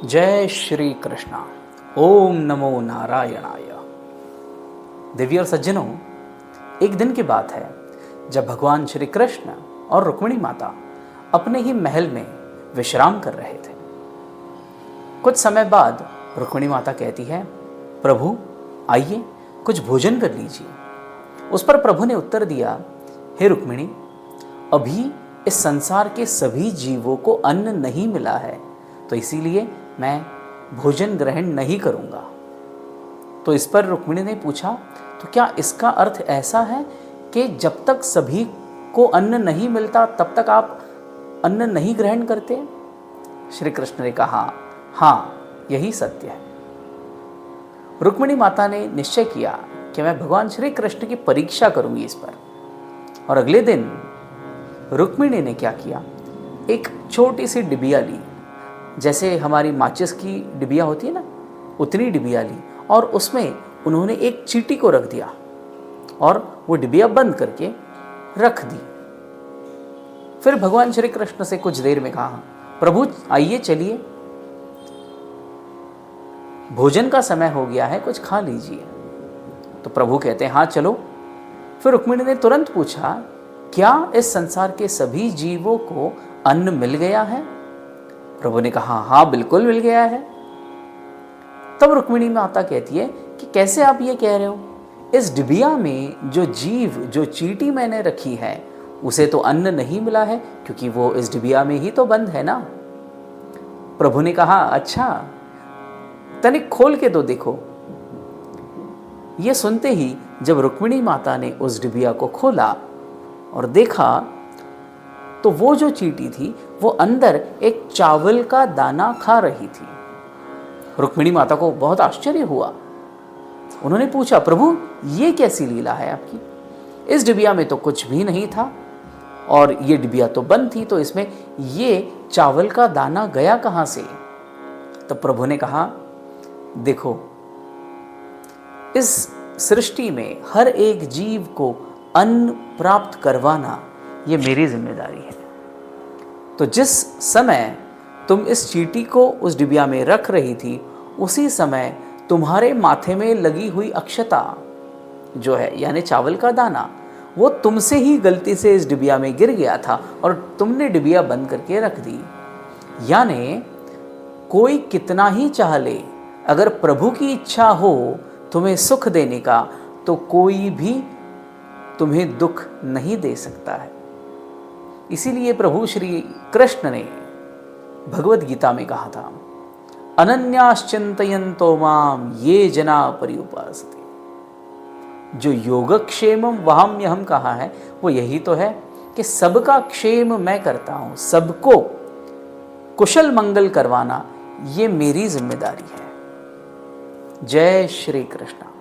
जय श्री कृष्णा। ओम नमो नारायणाय। देवी और सज्जनों, एक दिन की बात है जब भगवान श्री कृष्ण और रुक्मिणी माता अपने ही महल में विश्राम कर रहे थे। कुछ समय बाद रुक्मिणी माता कहती है, प्रभु आइए कुछ भोजन कर लीजिए। उस पर प्रभु ने उत्तर दिया, हे रुक्मिणी, अभी इस संसार के सभी जीवों को अन्न नहीं मिला है, तो इसीलिए मैं भोजन ग्रहण नहीं करूंगा। तो इस पर रुक्मिणी ने पूछा, तो क्या इसका अर्थ ऐसा है कि जब तक सभी को अन्न नहीं मिलता तब तक आप अन्न नहीं ग्रहण करते? श्री कृष्ण ने कहा, हाँ, यही सत्य है। रुक्मिणी माता ने निश्चय किया कि मैं भगवान श्री कृष्ण की परीक्षा करूंगी इस पर। और अगले दिन रुक्मिणी ने क्या किया, एक छोटी सी डिबिया ली, जैसे हमारी माचिस की डिबिया होती है ना, उतनी डिबिया ली, और उसमें उन्होंने एक चींटी को रख दिया और वो डिबिया बंद करके रख दी। फिर भगवान श्री कृष्ण से कुछ देर में कहा, प्रभु आइए चलिए, भोजन का समय हो गया है, कुछ खा लीजिए। तो प्रभु कहते हैं, हाँ चलो। फिर रुक्मिणी ने तुरंत पूछा, क्या इस संसार के सभी जीवों को अन्न मिल गया है? प्रभु ने कहा, हाँ बिल्कुल मिल गया है। तब रुक्मिणी माता कहती है कि कैसे आप ये कह रहे हो? इस डिबिया में जो जीव, जो चींटी मैंने रखी है, उसे तो अन्न नहीं मिला है, क्योंकि वो इस डिबिया में ही तो बंद है ना। प्रभु ने कहा, अच्छा, तनिक खोल के तो देखो। ये सुनते ही जब रुक्मिणी माता ने उस डिबिया को खोला और देखा, तो वो जो चींटी थी वो अंदर एक चावल का दाना खा रही थी। रुक्मिणी माता को बहुत आश्चर्य हुआ। उन्होंने पूछा, प्रभु ये कैसी लीला है आपकी? इस डिबिया में तो कुछ भी नहीं था और ये डिबिया तो बंद थी, तो इसमें ये चावल का दाना गया कहाँ से? तो प्रभु ने कहा, देखो, इस सृष्टि में हर एक जीव को अन्न प्राप्त करवाना ये मेरी जिम्मेदारी है। तो जिस समय तुम इस चींटी को उस डिबिया में रख रही थी, उसी समय तुम्हारे माथे में लगी हुई अक्षता जो है, यानी चावल का दाना, वो तुमसे ही गलती से इस डिबिया में गिर गया था और तुमने डिबिया बंद करके रख दी। यानी कोई कितना ही चाह ले, अगर प्रभु की इच्छा हो तुम्हें सुख देने का, तो कोई भी तुम्हें दुख नहीं दे सकता है। इसीलिए प्रभु श्री कृष्ण ने भगवद गीता में कहा था, अनन्याश्चिन्तयन्तो माम ये जना पर्युपासते। जो योगक्षेमम वहाम्यहम कहा है, वो यही तो है कि सबका क्षेम मैं करता हूं, सबको कुशल मंगल करवाना ये मेरी जिम्मेदारी है। जय श्री कृष्ण।